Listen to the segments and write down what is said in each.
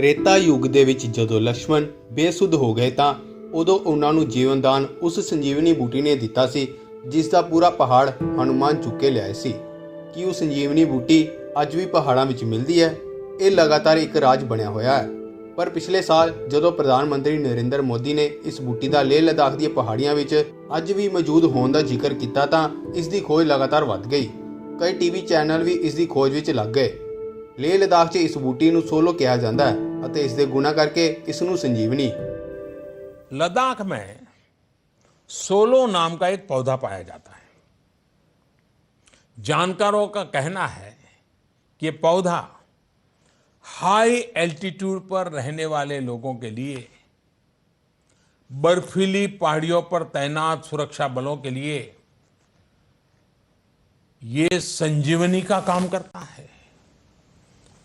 त्रेता युग ਦੇ ਵਿੱਚ ਜਦੋਂ ਲక్ష్మਣ ਬੇਸੁੱਧ ਹੋ ਗਏ ਤਾਂ ਉਦੋਂ ਉਹਨਾਂ ਨੂੰ ਜੀਵਨਦਾਨ ਉਸ ਸੰਜੀਵਨੀ ਬੂਟੀ ਨੇ ਦਿੱਤਾ ਸੀ ਜਿਸ ਦਾ ਪੂਰਾ ਪਹਾੜ ਹਨੂਮਾਨ ਚੁੱਕ ਕੇ ਲਿਆਏ ਸੀ। ਕੀ ਉਹ ਸੰਜੀਵਨੀ ਬੂਟੀ ਅੱਜ ਵੀ ਪਹਾੜਾਂ ਵਿੱਚ ਮਿਲਦੀ ਹੈ? ਇਹ ਲਗਾਤਾਰ ਇੱਕ ਰਾਜ ਬਣਿਆ ਹੋਇਆ ਹੈ। ਪਰ ਪਿਛਲੇ ਸਾਲ ਜਦੋਂ ਪ੍ਰਧਾਨ ਮੰਤਰੀ ਨਰਿੰਦਰ ਮੋਦੀ ਨੇ ਇਸ ਬੂਟੀ ਦਾ ਲੇਹ ਲਦਾਖ ਦੀਆਂ ਪਹਾੜੀਆਂ ਵਿੱਚ ਅੱਜ ਵੀ ਮੌਜੂਦ ਹੋਣ ਦਾ ਜ਼ਿਕਰ ਕੀਤਾ ਤਾਂ ਇਸ ਦੀ ਖੋਜ ਲਗਾਤਾਰ ਵੱਧ ਗਈ। ਕਈ ਟੀਵੀ ਚੈਨਲ ਵੀ ਇਸ ਦੀ ਖੋਜ ਵਿੱਚ ਲੱਗ ਗਏ। ਲੇਹ ਲਦਾਖ 'ਚ ਇਸ ਬੂਟੀ ਨੂੰ ਸੋਲੋ ਕਿਹਾ ਜਾਂਦਾ ਹੈ ਅਤੇ ਇਸ ਦੇ ਗੁਣਾ ਕਰਕੇ ਇਸ ਨੂੰ ਸੰਜੀਵਨੀ। लद्दाख में सोलो नाम का एक पौधा पाया जाता है। जानकारों का कहना है कि ये पौधा हाई एल्टीट्यूड पर रहने वाले लोगों के लिए, बर्फीली पहाड़ियों पर तैनात सुरक्षा बलों के लिए ये संजीवनी का काम करता है।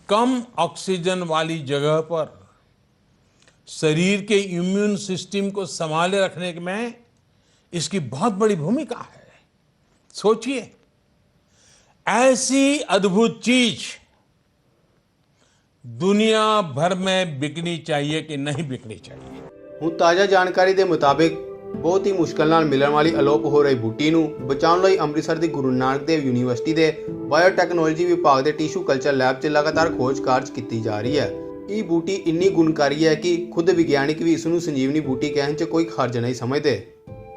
कम ऑक्सीजन वाली जगह पर शरीर के इम्यून सिस्टम को संभाले रखने में इसकी बहुत बड़ी भूमिका है। सोचिए, ऐसी अद्भुत चीज दुनिया भर में बिकनी चाहिए कि नहीं बिकनी चाहिए। ਹੁਣ ਤਾਜ਼ਾ ਜਾਣਕਾਰੀ ਦੇ ਮੁਤਾਬਿਕ ਬਹੁਤ ਹੀ ਮੁਸ਼ਕਲ ਨਾਲ ਮਿਲਣ ਵਾਲੀ ਅਲੋਪ ਹੋ ਰਹੀ ਬੂਟੀ ਨੂੰ ਬਚਾਉਣ ਲਈ ਅੰਮ੍ਰਿਤਸਰ ਦੀ ਗੁਰੂ ਨਾਨਕ ਦੇਵ ਯੂਨੀਵਰਸਿਟੀ ਦੇ ਬਾਇਓਟੈਕਨੋਲੋਜੀ ਵਿਭਾਗ ਦੇ ਟਿਸ਼ੂ ਕਲਚਰ ਲੈਬ 'ਚ ਲਗਾਤਾਰ ਖੋਜ ਕਾਰਜ ਕੀਤੀ ਜਾ ਰਹੀ ਹੈ। ਇਹ ਬੂਟੀ ਇੰਨੀ ਗੁਣਕਾਰੀ ਹੈ ਕਿ ਖੁਦ ਵਿਗਿਆਨਿਕ ਵੀ ਇਸ ਨੂੰ ਸੰਜੀਵਨੀ ਬੂਟੀ ਕਹਿਣ 'ਚ ਕੋਈ ਹਰਜ ਨਹੀਂ ਸਮਝਦੇ।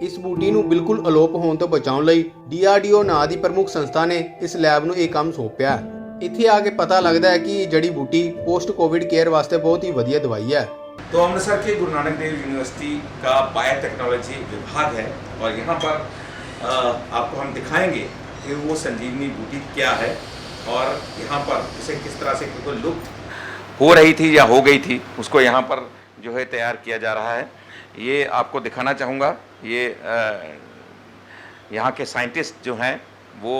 ਇਸ ਬੂਟੀ ਨੂੰ ਬਿਲਕੁਲ ਅਲੋਪ ਹੋਣ ਤੋਂ ਬਚਾਉਣ ਲਈ DRDO ਨਾਂ ਦੀ ਪ੍ਰਮੁੱਖ ਸੰਸਥਾ ਨੇ ਇਸ ਲੈਬ ਨੂੰ ਇਹ ਕੰਮ ਸੌਂਪਿਆ। ਇੱਥੇ ਆ ਕੇ ਪਤਾ ਲੱਗਦਾ ਹੈ ਕਿ ਜੜੀ ਬੂਟੀ ਪੋਸਟ ਕੋविड केयर वास्ते बहुत ही ਵਧੀਆ ਦਵਾਈ ਹੈ। तो अमृतसर के गुरु नानक देव यूनिवर्सिटी का बायोटेक्नोलॉजी विभाग है और यहाँ पर आपको हम दिखाएंगे कि वो संजीवनी बूटी क्या है और यहाँ पर इसे किस तरह से बिल्कुल लुप्त हो रही थी या हो गई थी उसको यहाँ पर जो है तैयार किया जा रहा है। ये आपको दिखाना चाहूँगा। ये यहाँ के साइंटिस्ट जो हैं वो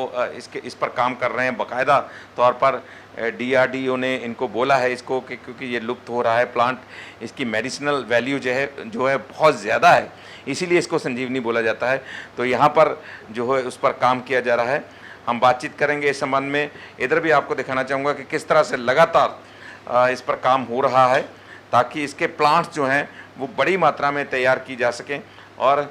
इस पर काम कर रहे हैं। बाकायदा तौर पर DRDO ने इनको बोला है इसको कि क्योंकि ये लुप्त हो रहा है प्लांट, इसकी मेडिसिनल वैल्यू जो है बहुत ज़्यादा है, इसीलिए इसको संजीवनी बोला जाता है। तो यहाँ पर जो है उस पर काम किया जा रहा है। हम बातचीत करेंगे इस संबंध में। इधर भी आपको दिखाना चाहूँगा कि किस तरह से लगातार इस पर काम हो रहा है ताकि इसके प्लांट्स जो हैं वो बड़ी मात्रा में तैयार की जा सकें। और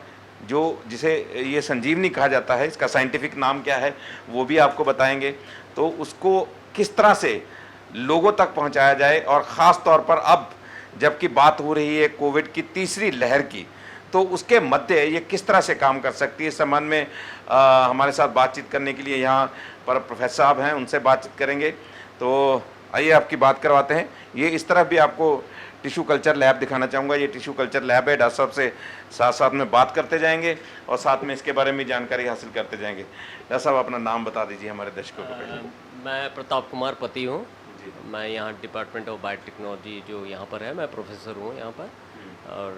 जो जिसे ये संजीवनी कहा जाता है, इसका साइंटिफिक नाम क्या है वो भी आपको बताएंगे। तो उसको किस तरह से लोगों तक पहुंचाया जाए और ख़ास तौर पर अब जबकि बात हो रही है कोविड की तीसरी लहर की, तो उसके मध्य ये किस तरह से काम कर सकती है, इस संबंध में हमारे साथ बातचीत करने के लिए यहाँ पर प्रोफेसर साहब हैं, उनसे बातचीत करेंगे। तो आइए आपकी बात करवाते हैं। ये इस तरफ भी आपको टिश्यू कल्चर लैब दिखाना चाहूँगा। ये टिश्यू कल्चर लैब है। डॉक्टर साहब से साथ साथ में बात करते जाएंगे और साथ में इसके बारे में जानकारी हासिल करते जाएंगे। डॉक्टर साहब अपना नाम बता दीजिए हमारे दर्शकों को। मैं प्रताप कुमार पति हूँ। मैं यहाँ डिपार्टमेंट ऑफ बायोटेक्नोलॉजी जो यहाँ पर है, मैं प्रोफेसर हूँ यहाँ पर। और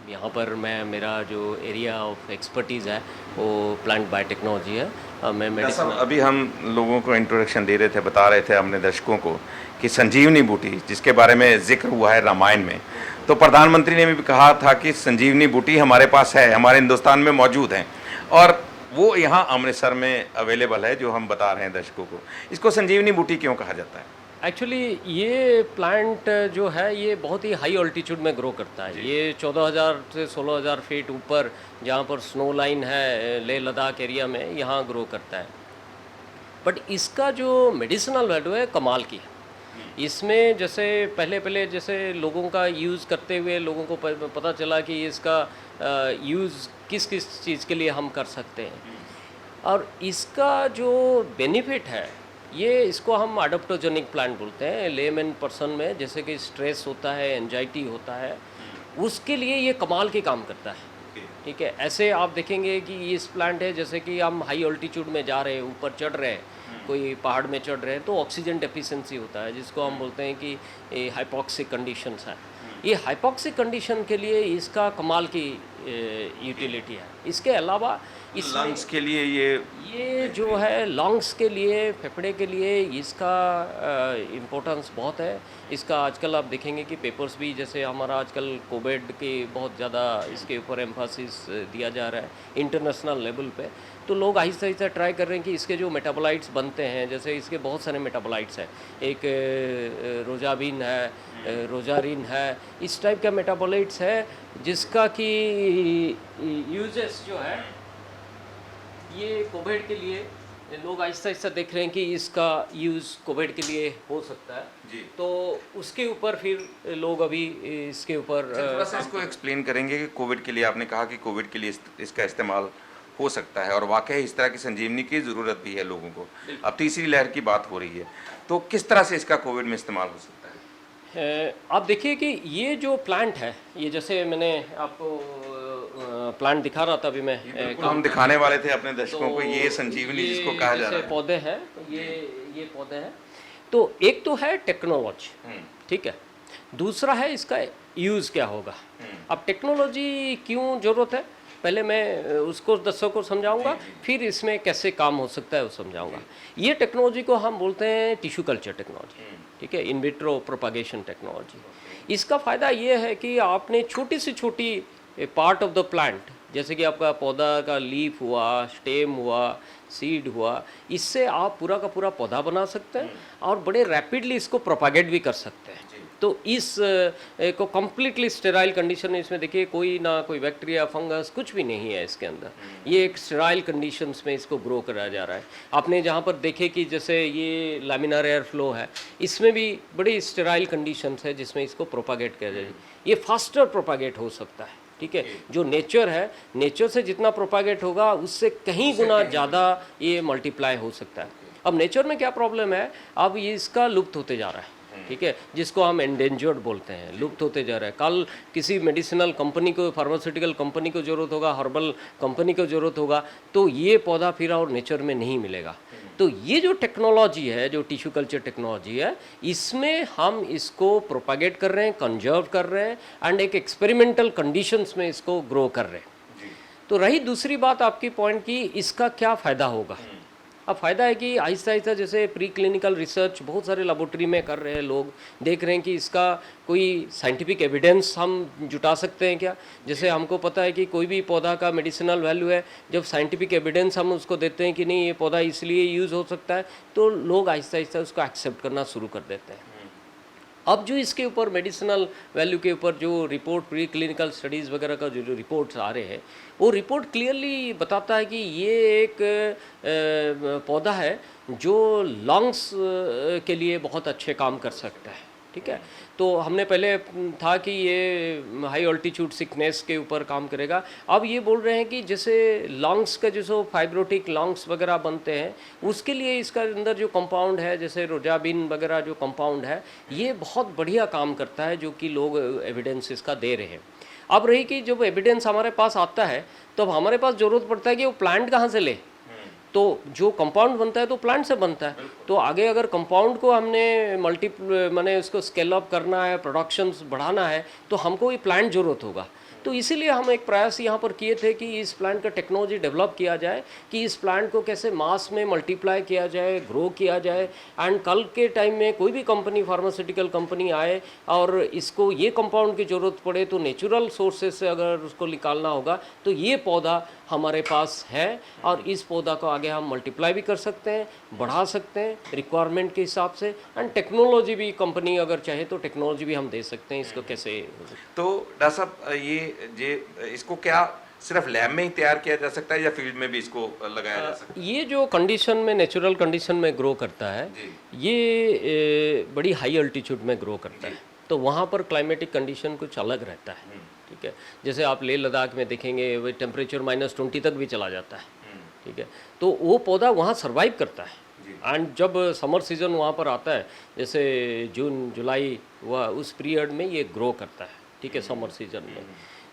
यहाँ पर मेरा जो एरिया ऑफ एक्सपर्टीज़ है वो प्लांट बायोटेक्नोलॉजी है। मैं मेडिसिन अभी हम लोगों को इंट्रोडक्शन दे रहे थे, बता रहे थे अपने दर्शकों को कि संजीवनी बूटी जिसके बारे में जिक्र हुआ है रामायण में, तो प्रधानमंत्री ने भी कहा था कि संजीवनी बूटी हमारे पास है, हमारे हिंदुस्तान में मौजूद हैं और वो यहाँ अमृतसर में अवेलेबल है, जो हम बता रहे हैं दर्शकों को। इसको संजीवनी बूटी क्यों कहा जाता है? एक्चुअली ये प्लांट जो है ये बहुत ही हाई ऑल्टीट्यूड में ग्रो करता है। ये 14,000 से 16,000 फीट ऊपर जहाँ पर स्नो लाइन है लेह लद्दाख एरिया में, यहाँ ग्रो करता है। बट इसका जो मेडिसिनल वैल्यू है कमाल की है। इसमें जैसे पहले जैसे लोगों का यूज़ करते हुए लोगों को पता चला कि इसका यूज़ किस किस चीज़ के लिए हम कर सकते हैं और इसका जो बेनिफिट है ये इसको हम अडोप्टोजेनिक प्लांट बोलते हैं लेमन पर्सन में। जैसे कि स्ट्रेस होता है, एंजाइटी होता है, उसके लिए ये कमाल के काम करता है। ठीक है, ऐसे आप देखेंगे कि इस प्लांट है जैसे कि हम हाई ऑल्टीट्यूड में जा रहे हैं, ऊपर चढ़ रहे हैं, कोई पहाड़ में चढ़ रहे हैं तो ऑक्सीजन डेफिशिएंसी होता है जिसको हम बोलते हैं कि हाइपोक्सिक कंडीशंस है। ये हाइपोक्सिक कंडीशन के लिए इसका कमाल की यूटिलिटी है। इसके अलावा इसमें लंग्स के लिए ये जो है लंग्स के लिए, फेफड़े के लिए इसका इम्पोर्टेंस बहुत है। इसका आजकल आप देखेंगे कि पेपर्स भी, जैसे हमारा आजकल कोविड के बहुत ज़्यादा इसके ऊपर एम्फासिस दिया जा रहा है इंटरनेशनल लेवल पे। तो लोग आहिस्ता आहिस्ता ट्राई कर रहे हैं कि इसके जो मेटाबोलाइट्स बनते हैं, जैसे इसके बहुत सारे मेटाबोलाइट्स हैं, एक रोजाबिन है, रोजारिन है, इस टाइप का मेटाबोलाइट्स है जिसका कि यूजेस जो है ये कोविड के लिए लोग आहिस्ता आहिस्ता देख रहे हैं कि इसका यूज़ कोविड के लिए हो सकता है जी। तो उसके ऊपर फिर लोग अभी इसके ऊपर थोड़ा सा इसको एक्सप्लेन करेंगे कि कोविड के लिए आपने कहा कि कोविड के लिए इसका इस्तेमाल हो सकता है और वाकई इस तरह की संजीवनी की ज़रूरत भी है लोगों को। अब तीसरी लहर की बात हो रही है, तो किस तरह से इसका कोविड में इस्तेमाल हो सकता है? आप देखिए कि ये जो प्लांट है, ये जैसे मैंने आपको प्लांट दिखा रहा था अभी मैं, बिल्कुल हम दिखाने वाले थे अपने दर्शकों को, ये संजीवनी जिसको कहा जा रहा है। पौधे हैं, ये पौधे हैं। तो एक तो है टेक्नोलॉजी, ठीक है, दूसरा है इसका यूज़ क्या होगा। अब टेक्नोलॉजी क्यों ज़रूरत है, पहले मैं उसको दर्शकों को समझाऊंगा, फिर इसमें कैसे काम हो सकता है वो समझाऊंगा। ये टेक्नोलॉजी को हम बोलते हैं टिश्यू कल्चर टेक्नोलॉजी, ठीक है, इन विट्रो प्रोपागेशन टेक्नोलॉजी। इसका फ़ायदा ये है कि आपने छोटी से छोटी पार्ट ऑफ द प्लांट, जैसे कि आपका पौधा का लीफ हुआ, स्टेम हुआ, सीड हुआ, इससे आप पूरा का पूरा पौधा बना सकते हैं और बड़े रैपिडली इसको प्रोपागेट भी कर सकते हैं। तो इस को कम्प्लीटली स्टेराइल कंडीशन में, इसमें देखिए कोई ना कोई बैक्टीरिया, फंगस कुछ भी नहीं है इसके अंदर। ये एक स्टेराइल कंडीशंस में इसको ग्रो कराया जा रहा है। आपने जहाँ पर देखे कि जैसे ये लैमिनार एयर फ्लो है, इसमें भी बड़ी स्टेराइल कंडीशंस है जिसमें इसको प्रोपागेट किया जाए। ये फास्टर प्रोपागेट हो सकता है, ठीक है। जो नेचर है, नेचर से जितना प्रोपागेट होगा उससे कहीं गुना ज़्यादा ये मल्टीप्लाई हो सकता है। अब नेचर में क्या प्रॉब्लम है, अब ये इसका लुप्त होते जा रहा है, ठीक है, जिसको हम एंडेंजर्ड बोलते हैं, लुप्त होते जा रहा है। कल किसी मेडिसिनल कंपनी को, फार्मास्यूटिकल कंपनी को ज़रूरत होगा, हर्बल कंपनी को ज़रूरत होगा, तो ये पौधा फिर और नेचर में नहीं मिलेगा। तो ये जो टेक्नोलॉजी है, जो टिश्यू कल्चर टेक्नोलॉजी है, इसमें हम इसको प्रोपागेट कर रहे हैं, कंजर्व कर रहे हैं एंड एक एक्सपेरिमेंटल कंडीशंस में इसको ग्रो कर रहे हैं। तो रही दूसरी बात आपकी पॉइंट की, इसका क्या फ़ायदा होगा। अब फ़ायदा है कि आहिस्ता आहिस्ता जैसे प्री क्लिनिकल रिसर्च बहुत सारे लेबोरेटरी में कर रहे हैं, लोग देख रहे हैं कि इसका कोई साइंटिफिक एविडेंस हम जुटा सकते हैं क्या। जैसे हमको पता है कि कोई भी पौधा का मेडिसिनल वैल्यू है, जब साइंटिफिक एविडेंस हम उसको देते हैं कि नहीं ये पौधा इसलिए यूज़ हो सकता है, तो लोग आहिस्ता आहिस्ता उसको एक्सेप्ट करना शुरू कर देते हैं। अब जो इसके ऊपर मेडिसिनल वैल्यू के ऊपर जो रिपोर्ट, प्री क्लिनिकल स्टडीज़ वगैरह का जो रिपोर्ट्स आ रहे हैं, वो रिपोर्ट क्लियरली बताता है कि ये एक पौधा है जो लंग्स के लिए बहुत अच्छे काम कर सकता है, ठीक है। तो हमने पहले था कि ये हाई ऑल्टीट्यूड सिकनेस के ऊपर काम करेगा। अब ये बोल रहे हैं कि जैसे लंग्स का जो फाइब्रोटिक लंग्स वगैरह बनते हैं, उसके लिए इसका अंदर जो कंपाउंड है, जैसे रोजाबिन वगैरह जो कंपाउंड है, ये बहुत बढ़िया काम करता है, जो कि लोग एविडेंस इसका दे रहे हैं। अब रही कि जब एविडेंस हमारे पास आता है, तो हमारे पास ज़रूरत पड़ता है कि वो प्लांट कहाँ से ले। तो जो कंपाउंड बनता है तो प्लांट से बनता है, तो आगे अगर कंपाउंड को हमने माने उसको स्केल अप करना है, प्रोडक्शन बढ़ाना है, तो हमको ये प्लांट ज़रूरत होगा। तो इसीलिए हम एक प्रयास यहाँ पर किए थे कि इस प्लांट का टेक्नोलॉजी डेवलप किया जाए, कि इस प्लांट को कैसे मास में मल्टीप्लाई किया जाए, ग्रो किया जाए, एंड कल के टाइम में कोई भी कंपनी, फार्मास्यूटिकल कंपनी आए और इसको ये कंपाउंड की ज़रूरत पड़े, तो नेचुरल सोर्सेज से अगर उसको निकालना होगा, तो ये पौधा हमारे पास है और इस पौधा को आगे हम मल्टीप्लाई भी कर सकते हैं, बढ़ा सकते हैं रिक्वायरमेंट के हिसाब से, एंड टेक्नोलॉजी भी कंपनी अगर चाहे तो टेक्नोलॉजी भी हम दे सकते हैं इसको कैसे। तो डॉक्टर साहब, ये इसको क्या सिर्फ लैब में ही तैयार किया जा सकता है या फील्ड में भी इसको लगाया जा सकता है? ये जो कंडीशन में, नेचुरल कंडीशन में ग्रो करता है, ये बड़ी हाई अल्टीट्यूड में ग्रो करता है, तो वहाँ पर क्लाइमेटिक कंडीशन कुछ अलग रहता है, ठीक है। जैसे आप लेह लद्दाख में देखेंगे वो टेम्परेचर -20 तक भी चला जाता है, ठीक है। तो वो पौधा वहाँ सर्वाइव करता है, एंड जब समर सीजन वहाँ पर आता है, जैसे जून जुलाई हुआ, उस पीरियड में ये ग्रो करता है, ठीक है, समर सीजन में।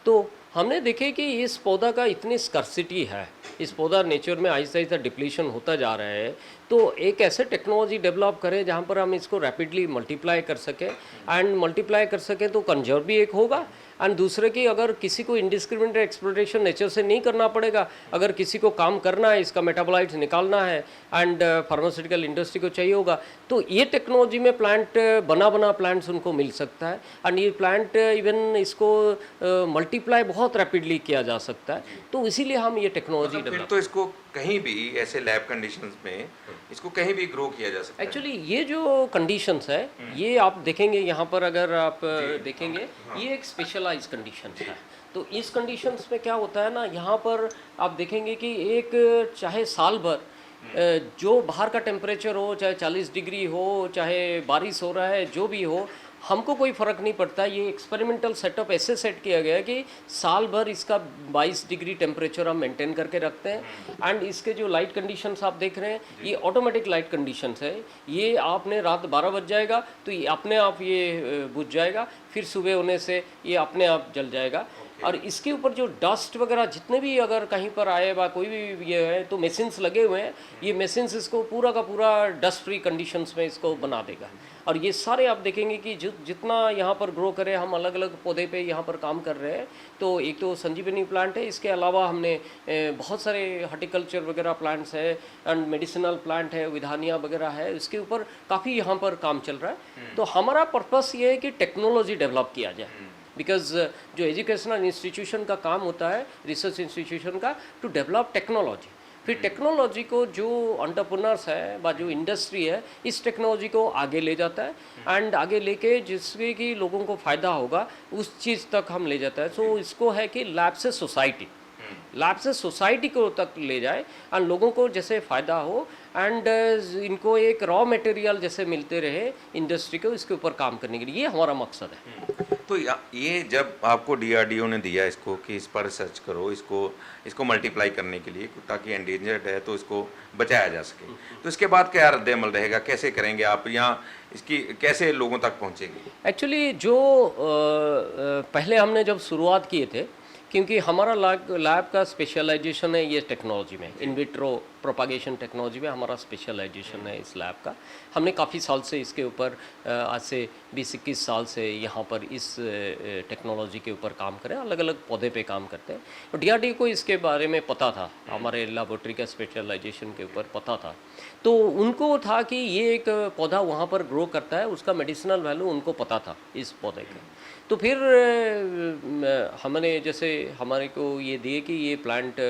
तो हमने देखे कि इस पौधा का इतनी स्कर्सिटी है, इस पौधा नेचर में आहिस्ता आहिस्ता डिप्लीशन होता जा रहा है, तो एक ऐसे टेक्नोलॉजी डेवलप करें जहाँ पर हम इसको रैपिडली मल्टीप्लाई कर सकें, एंड मल्टीप्लाई कर सकें तो कंजर्व भी एक होगा, एंड दूसरे की अगर किसी को इंडिस्क्रिमिनेट एक्सप्लोइटेशन नेचर से नहीं करना पड़ेगा, अगर किसी को काम करना है, इसका मेटाबोलाइट्स निकालना है एंड फार्मास्यूटिकल इंडस्ट्री को चाहिए होगा, तो ये टेक्नोलॉजी में प्लांट बना प्लांट्स उनको मिल सकता है, एंड ये प्लांट इवन इसको मल्टीप्लाई बहुत रैपिडली किया जा सकता है। तो इसीलिए हम ये टेक्नोलॉजी मतलब फिर डेवलप, तो इसको कहीं भी ऐसे लैब कंडीशंस में इसको कहीं भी ग्रो किया जा सकता है। एक्चुअली ये जो कंडीशंस है ये आप देखेंगे यहाँ पर, अगर आप देखेंगे ये एक स्पेशलाइज कंडीशंस है। तो इस कंडीशंस में क्या होता है ना, यहाँ पर आप देखेंगे कि एक चाहे साल भर जो बाहर का टेम्परेचर हो, चाहे 40 डिग्री हो, चाहे बारिश हो रहा है, जो भी हो, हमको कोई फ़र्क नहीं पड़ता। ये एक्सपेरिमेंटल सेटअप ऐसे सेट किया गया है कि साल भर इसका 22 डिग्री टेम्परेचर हम मेंटेन करके रखते हैं। एंड इसके जो लाइट कंडीशंस आप देख रहे हैं, ये ऑटोमेटिक लाइट कंडीशंस है। ये आपने रात 12 बज जाएगा तो ये अपने आप ये बुझ जाएगा, फिर सुबह होने से ये अपने आप जल जाएगा। और इसके ऊपर जो डस्ट वगैरह जितने भी अगर कहीं पर आए बा कोई भी ये है, तो मशीन्स लगे हुए हैं। ये मशीन्स इसको पूरा का पूरा डस्ट फ्री कंडीशंस में इसको बना देगा। और ये सारे आप देखेंगे कि जितना यहाँ पर ग्रो करे, हम अलग अलग पौधे पे यहाँ पर काम कर रहे हैं। तो एक तो संजीवनी प्लांट है, इसके अलावा हमने बहुत सारे हॉर्टिकल्चर वगैरह प्लांट्स है, एंड मेडिसिनल प्लांट है, विधानिया वगैरह है, इसके ऊपर काफ़ी यहाँ पर काम चल रहा है। तो हमारा पर्पस ये है कि टेक्नोलॉजी डेवलप किया जाए, बिकॉज जो एजुकेशनल इंस्टीट्यूशन का काम होता है, रिसर्च इंस्टीट्यूशन का, टू डेवलप टेक्नोलॉजी। फिर टेक्नोलॉजी को जो एंटरप्रेन्योर्स है बा जो इंडस्ट्री है, इस टेक्नोलॉजी को आगे ले जाता है एंड आगे लेके जिससे कि लोगों को फ़ायदा होगा उस चीज़ तक हम ले जाता है। सो इसको है कि लैब से सोसाइटी, लैब से सोसाइटी को तक ले जाए एंड लोगों को जैसे फ़ायदा हो, एंड इनको एक रॉ मटेरियल जैसे मिलते रहे इंडस्ट्री को, इसके ऊपर काम करने के लिए, ये हमारा मकसद है। तो ये जब आपको डीआरडीओ ने दिया इसको कि इस पर रिसर्च करो, इसको मल्टीप्लाई करने के लिए, ताकि एंडेंजर्ड है तो इसको बचाया जा सके, तो इसके बाद क्या रद्द-ए-अमल रहेगा, कैसे करेंगे आप, यहाँ इसकी कैसे लोगों तक पहुँचेगी? एक्चुअली जो पहले हमने जब शुरुआत किए थे, क्योंकि हमारा लैब का स्पेशलाइजेशन है ये टेक्नोलॉजी में, इन विट्रो प्रोपागेशन टेक्नोलॉजी में हमारा स्पेशलाइजेशन है इस लैब का। हमने काफ़ी साल से इसके ऊपर, आज से 20-21 साल से यहाँ पर इस टेक्नोलॉजी के ऊपर काम करें, अलग अलग पौधे पे काम करते हैं। और डीआरडीओ को इसके बारे में पता था, हमारे लेबोरेटरी का स्पेशलाइजेशन के ऊपर पता था। तो उनको था कि ये एक पौधा वहाँ पर ग्रो करता है, उसका मेडिसिनल वैल्यू उनको पता था इस पौधे का। तो फिर हमने जैसे हमारे को ये दिए कि ये प्लांट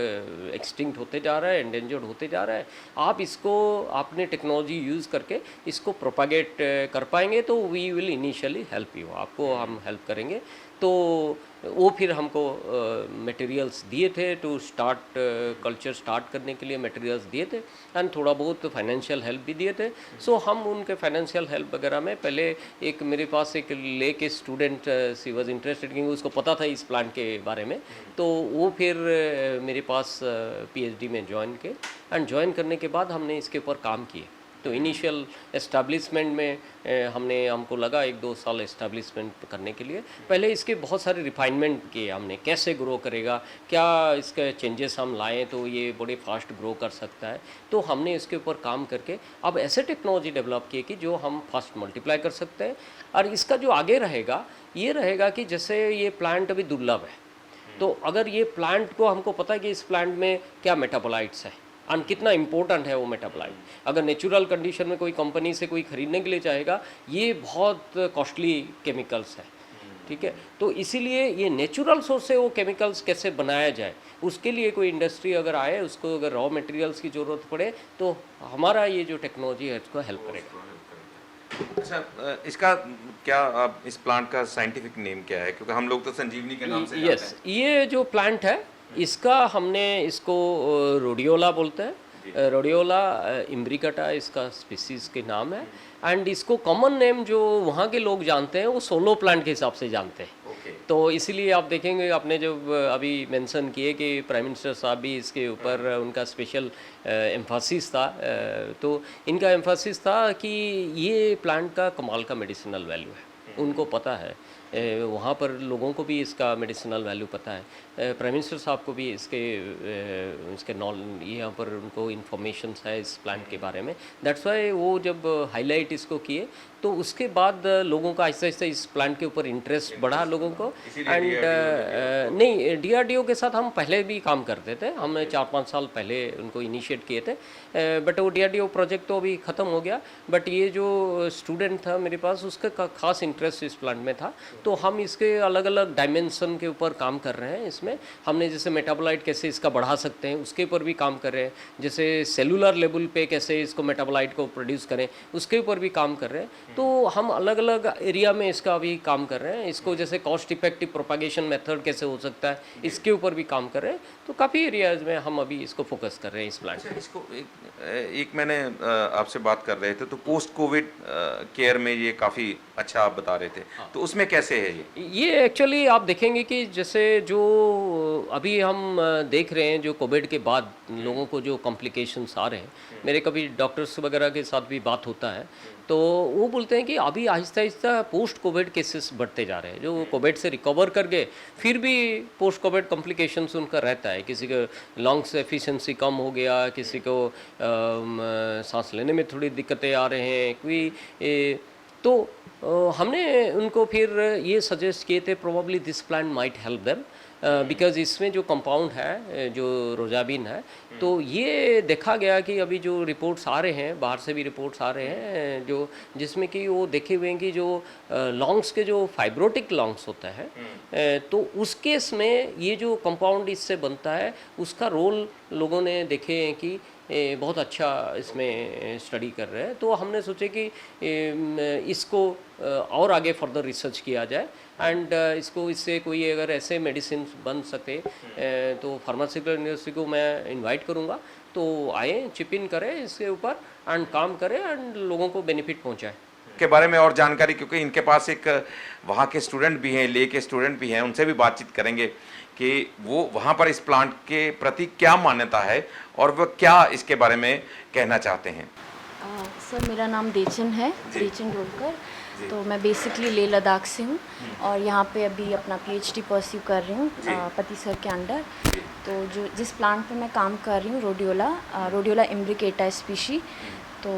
एक्सटिंक्ट होते जा रहा है, एंडेंजर्ड होते जा रहा है, आप इसको आपने टेक्नोलॉजी यूज़ करके इसको प्रोपागेट कर पाएंगे तो we will initially help you, आपको हम हेल्प करेंगे। तो वो फिर हमको मटेरियल्स दिए थे टू स्टार्ट कल्चर स्टार्ट करने के लिए, मटेरियल्स दिए थे एंड थोड़ा बहुत फाइनेंशियल हेल्प भी दिए थे। सो हम उनके फाइनेंशियल हेल्प वगैरह में पहले एक मेरे पास एक ले के स्टूडेंट सी वॉज इंटरेस्टेड, क्योंकि उसको पता था इस प्लांट के बारे में, तो वो फिर मेरे पास पीएचडी में ज्वाइन किए एंड ज्वाइन करने के बाद हमने इसके ऊपर काम किए। तो इनिशियल एस्टैब्लिशमेंट में हमको लगा 1-2 साल एस्टैब्लिशमेंट करने के लिए। पहले इसके बहुत सारे रिफाइनमेंट किए हमने, कैसे ग्रो करेगा, क्या इसके चेंजेस हम लाएं तो ये बड़े फास्ट ग्रो कर सकता है। तो हमने इसके ऊपर काम करके अब ऐसे टेक्नोलॉजी डेवलप किए कि जो हम फास्ट मल्टीप्लाई कर सकते हैं। और इसका जो आगे रहेगा ये रहेगा कि जैसे ये प्लांट अभी दुर्लभ है, तो अगर ये प्लांट को हमको पता है कि इस प्लांट में क्या मेटाबोलाइट्स है और कितना इम्पोर्टेंट है वो मेटाबोलाइट, अगर नेचुरल कंडीशन में कोई कंपनी से कोई ख़रीदने के लिए चाहेगा, ये बहुत कॉस्टली केमिकल्स है, ठीक है। तो इसीलिए ये नेचुरल सोर्स से वो केमिकल्स कैसे बनाया जाए, उसके लिए कोई इंडस्ट्री अगर आए, उसको अगर रॉ मटेरियल्स की ज़रूरत पड़े तो हमारा ये जो टेक्नोलॉजी है इसको हेल्प करेगा। अच्छा, इसका क्या इस प्लांट का साइंटिफिक नेम क्या है, क्योंकि हम लोग तो संजीवनी के नाम से यस, ये जो प्लांट है इसका हमने इसको रोडियोला बोलते हैं, रोडियोला इम्ब्रिकटा इसका स्पीसीज के नाम है। एंड इसको कॉमन नेम जो वहाँ के लोग जानते हैं वो सोलो प्लांट के हिसाब से जानते हैं। तो इसीलिए आप देखेंगे, आपने जब अभी मेंशन किए कि प्राइम मिनिस्टर साहब भी इसके ऊपर उनका स्पेशल एम्फासिस था, तो इनका एम्फासिस था कि ये प्लांट का कमाल का मेडिसिनल वैल्यू है, उनको पता है। वहाँ पर लोगों को भी इसका मेडिसिनल वैल्यू पता है, प्राइम मिनिस्टर साहब को भी इसके यहाँ पर उनको इन्फॉर्मेशन है इस प्लांट के बारे में। दैट्स वाई वो जब हाईलाइट इसको किए तो उसके बाद लोगों का आहिस्ता आहिस्ता इस प्लांट के ऊपर इंटरेस्ट बढ़ा लोगों को। एंड नहीं, DRDO के साथ हम पहले भी काम करते थे, हमने 4-5 साल पहले उनको इनिशिएट किए थे, बट वो DRDO प्रोजेक्ट तो अभी ख़त्म हो गया। बट ये जो स्टूडेंट था मेरे पास, उसका खास इंटरेस्ट इस प्लांट में था, तो हम इसके अलग अलग डायमेंशन के ऊपर काम कर रहे हैं। इसमें हमने जैसे मेटाबोलाइट कैसे इसका बढ़ा सकते हैं उसके ऊपर भी काम कर रहे हैं, जैसे सेलुलर लेवल पे कैसे इसको मेटाबोलाइट को प्रोड्यूस करें उसके ऊपर भी काम कर रहे हैं। तो हम अलग अलग एरिया में इसका अभी काम कर रहे हैं। इसको जैसे कॉस्ट इफेक्टिव प्रोपागेशन मेथड कैसे हो सकता है इसके ऊपर भी काम कर रहे हैं। तो काफ़ी एरियाज में हम अभी इसको फोकस कर रहे हैं इस प्लांट में। इसको एक मैंने आपसे बात कर रहे थे तो पोस्ट कोविड केयर में ये काफ़ी अच्छा आप बता रहे थे, तो उसमें कैसे है ये एक्चुअली आप देखेंगे कि जैसे जो अभी हम देख रहे हैं जो कोविड के बाद लोगों को जो कॉम्प्लिकेशंस आ रहे हैं, मेरे कभी डॉक्टर्स वगैरह के साथ भी बात होता है तो वो बोलते हैं कि अभी Aahista Aahista post Covid cases बढ़ते जा रहे हैं। जो कोविड से रिकवर कर गए फिर भी पोस्ट कोविड कॉम्प्लिकेशंस उनका रहता है, किसी को लंग्स एफिशिएंसी कम हो गया, किसी को सांस लेने में थोड़ी दिक्कतें आ रहे हैं कोई, तो हमने उनको फिर ये सजेस्ट किए थे probably this plant might help them because इसमें जो कंपाउंड है जो रोजाबिन है, तो ये देखा गया कि अभी जो रिपोर्ट्स आ रहे हैं, बाहर से भी रिपोर्ट्स आ रहे हैं जो जिसमें कि वो देखे हुए हैं कि जो लंग्स के जो फाइब्रोटिक लंग्स होता है तो उस केस में ये जो कंपाउंड इससे बनता है उसका रोल लोगों ने देखे हैं कि बहुत अच्छा इसमें स्टडी कर रहे हैं। तो हमने सोचे कि इसको और आगे फर्दर रिसर्च किया जाए एंड इसको इससे कोई अगर ऐसे मेडिसिन बन सके तो फार्मास्यूटिकल इंडस्ट्री को मैं इनवाइट करूँगा, तो आए चिप इन करें इसके ऊपर एंड काम करें एंड लोगों को बेनिफिट पहुँचाएँ के बारे में और जानकारी, क्योंकि इनके पास एक वहाँ के स्टूडेंट भी हैं, ले के स्टूडेंट भी हैं, उनसे भी बातचीत करेंगे कि वो वहाँ पर इस प्लांट के प्रति क्या मान्यता है और वो क्या इसके बारे में कहना चाहते हैं। सर मेरा नाम देचन है, देचन डोलकर। तो मैं बेसिकली लेह लद्दाख से हूँ और यहाँ पे अभी अपना PhD परस्यू कर रही हूँ पति सर के अंडर। तो जो जिस प्लांट पे मैं काम कर रही हूँ रोडियोला इम्ब्रिकेटा स्पीशी, तो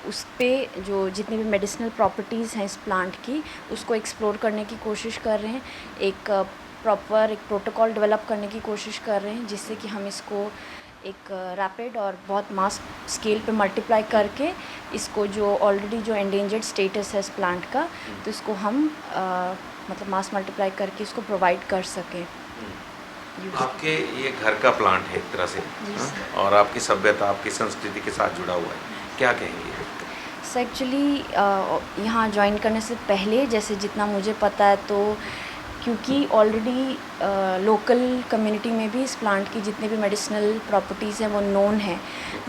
उस पे जो जितनी भी मेडिसिनल प्रॉपर्टीज़ हैं इस प्लांट की उसको एक्सप्लोर करने की कोशिश कर रहे हैं। एक प्रोटोकॉल डेवलप करने की कोशिश कर रहे हैं जिससे कि हम इसको एक रैपिड और बहुत मास स्केल पे मल्टीप्लाई करके इसको जो ऑलरेडी जो एंडेंजर्ड स्टेटस है इस प्लांट का, तो इसको हम मतलब मास मल्टीप्लाई करके इसको प्रोवाइड कर सकें। आपके ये घर का प्लांट है एक तरह से, और आपकी सभ्यता आपकी संस्कृति के साथ जुड़ा हुआ है, क्या कहेंगे? सर एक्चुअली यहाँ ज्वाइन करने से पहले जैसे जितना मुझे पता है, तो क्योंकि ऑलरेडी लोकल कम्युनिटी में भी इस प्लांट की जितने भी मेडिसिनल प्रॉपर्टीज़ हैं वो नोन है,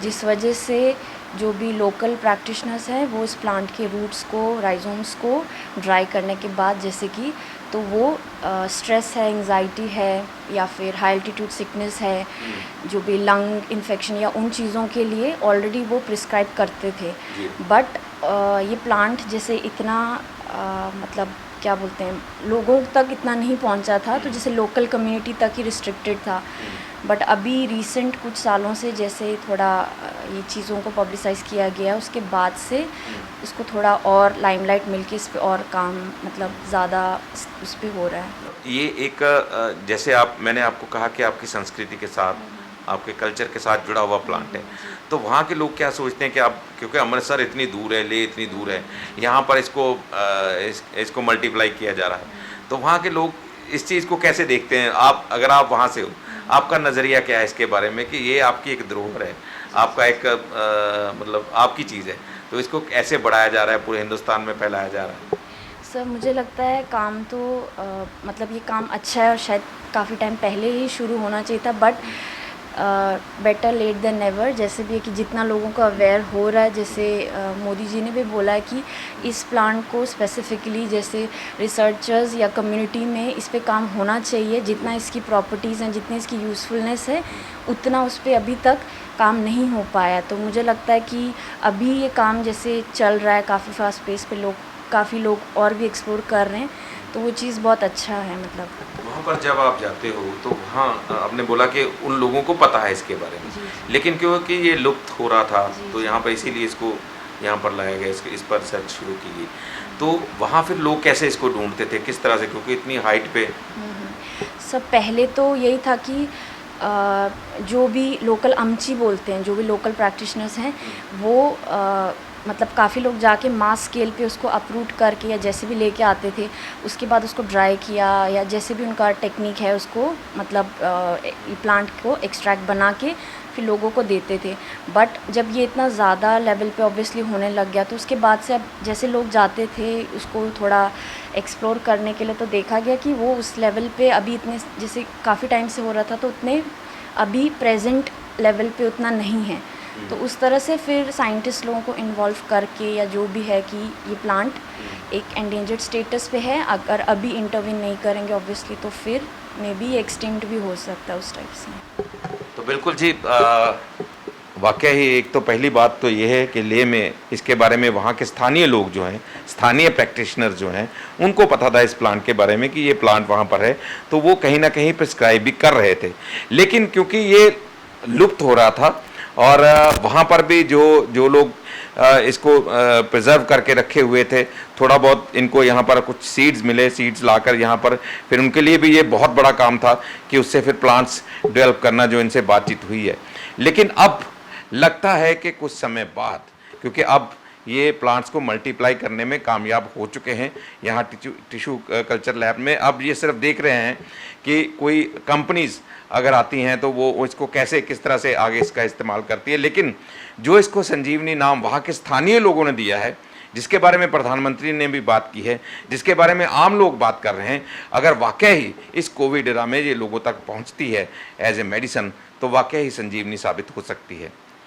जिस वजह से जो भी लोकल प्रैक्टिशनर्स हैं वो इस प्लांट के रूट्स को, राइजोम्स को ड्राई करने के बाद जैसे कि तो वो स्ट्रेस है, एंजाइटी है या फिर हाई एल्टीट्यूड सिकनेस है, जो भी लंग इन्फेक्शन या उन चीज़ों के लिए ऑलरेडी वो प्रिस्क्राइब करते थे। बट ये प्लांट जैसे इतना मतलब क्या बोलते हैं लोगों तक इतना नहीं पहुंचा था, तो जैसे लोकल कम्युनिटी तक ही रिस्ट्रिक्टेड था। बट अभी रिसेंट कुछ सालों से जैसे थोड़ा ये चीज़ों को पब्लिसाइज़ किया गया, उसके बाद से इसको थोड़ा और लाइमलाइट मिलके इस पे और काम मतलब ज़्यादा उस पर हो रहा है। ये एक जैसे मैंने आपको कहा कि आपकी संस्कृति के साथ, आपके कल्चर के साथ जुड़ा हुआ प्लांट है, तो वहाँ के लोग क्या सोचते हैं कि आप, क्योंकि अमृतसर इतनी दूर है, लेह इतनी दूर है, यहाँ पर इसको मल्टीप्लाई किया जा रहा है, तो वहाँ के लोग इस चीज़ को कैसे देखते हैं? अगर आप वहाँ से हो, आपका नज़रिया क्या है इसके बारे में कि ये आपकी एक धरोहर है, आपका एक मतलब आपकी चीज़ है, तो इसको ऐसे बढ़ाया जा रहा है, पूरे हिंदुस्तान में फैलाया जा रहा है? सर मुझे लगता है काम तो मतलब ये काम अच्छा है और शायद काफ़ी टाइम पहले ही शुरू होना चाहिए था, but better late than never. जैसे भी है कि जितना लोगों को अवेयर हो रहा है, जैसे मोदी जी ने भी बोला है कि इस प्लांट को स्पेसिफिकली जैसे रिसर्चर्स या कम्युनिटी में इस पे काम होना चाहिए, जितना इसकी प्रॉपर्टीज़ हैं, जितनी इसकी यूज़फुलनेस है, उतना उस पर अभी तक काम नहीं हो पाया। तो मुझे लगता है कि अभी ये काम जैसे चल रहा है काफ़ी फास्ट पेस पे, काफ़ी लोग और भी एक्सप्लोर कर रहे हैं, तो वो चीज़ बहुत अच्छा है मतलब। वहाँ पर जब आप जाते हो तो वहाँ आपने बोला कि उन लोगों को पता है इसके बारे में, लेकिन क्योंकि ये लुप्त हो रहा था तो यहाँ पर इसीलिए इसको यहाँ पर लाया गया, इस पर रिसर्च शुरू की गई। तो वहाँ फिर लोग कैसे इसको ढूंढते थे, किस तरह से, क्योंकि इतनी हाइट पे? सब पहले तो यही था कि जो भी लोकल अमची बोलते हैं, जो भी लोकल प्रैक्टिशनर्स हैं, वो मतलब काफ़ी लोग जाके मास स्केल पे उसको अपरूट करके या जैसे भी लेके आते थे, उसके बाद उसको ड्राई किया या जैसे भी उनका टेक्निक है उसको मतलब प्लांट को एक्सट्रैक्ट बना के फिर लोगों को देते थे। बट जब ये इतना ज़्यादा लेवल पे ऑब्वियसली होने लग गया तो उसके बाद से अब जैसे लोग जाते थे उसको थोड़ा एक्सप्लोर करने के लिए, तो देखा गया कि वो उस लेवल पे अभी इतने, जैसे काफ़ी टाइम से हो रहा था तो उतने अभी प्रेजेंट लेवल पे उतना नहीं है। तो उस तरह से फिर साइंटिस्ट लोगों को इन्वॉल्व करके या जो भी है कि ये प्लांट एक एंडेंजर्ड स्टेटस पे है, अगर अभी इंटरवीन नहीं करेंगे ऑब्वियसली तो फिर मे बी एक्सटिंक्ट भी हो सकता है उस टाइप से। तो बिल्कुल जी, वाकई ही एक तो पहली बात तो ये है कि लेह में इसके बारे में वहाँ के स्थानीय लोग जो हैं, स्थानीय प्रैक्टिशनर जो हैं, उनको पता था इस प्लांट के बारे में कि ये प्लांट वहाँ पर है, तो वो कहीं ना कहीं प्रिस्क्राइब भी कर रहे थे। लेकिन क्योंकि ये लुप्त हो रहा था और वहाँ पर भी जो लोग इसको प्रिजर्व करके रखे हुए थे, थोड़ा बहुत इनको यहाँ पर कुछ सीड्स मिले, सीड्स लाकर यहाँ पर फिर उनके लिए भी ये बहुत बड़ा काम था कि उससे फिर प्लांट्स डेवलप करना, जो इनसे बातचीत हुई है। लेकिन अब लगता है कि कुछ समय बाद, क्योंकि अब ये प्लांट्स को मल्टीप्लाई करने में कामयाब हो चुके हैं यहाँ टिश्यू कल्चर लैब में, अब ये सिर्फ देख रहे हैं कि कोई कंपनीज़ अगर आती हैं तो वो इसको कैसे, किस तरह से आगे इसका इस्तेमाल करती है। लेकिन जो इसको संजीवनी नाम वहाँ के स्थानीय लोगों ने दिया है, जिसके बारे में प्रधानमंत्री ने भी बात की है, जिसके बारे में आम लोग बात कर रहे हैं, अगर वाकई ही इस कोविड एरा में ये लोगों तक पहुँचती है एज ए मेडिसन, तो वाकई ही संजीवनी साबित हो सकती है।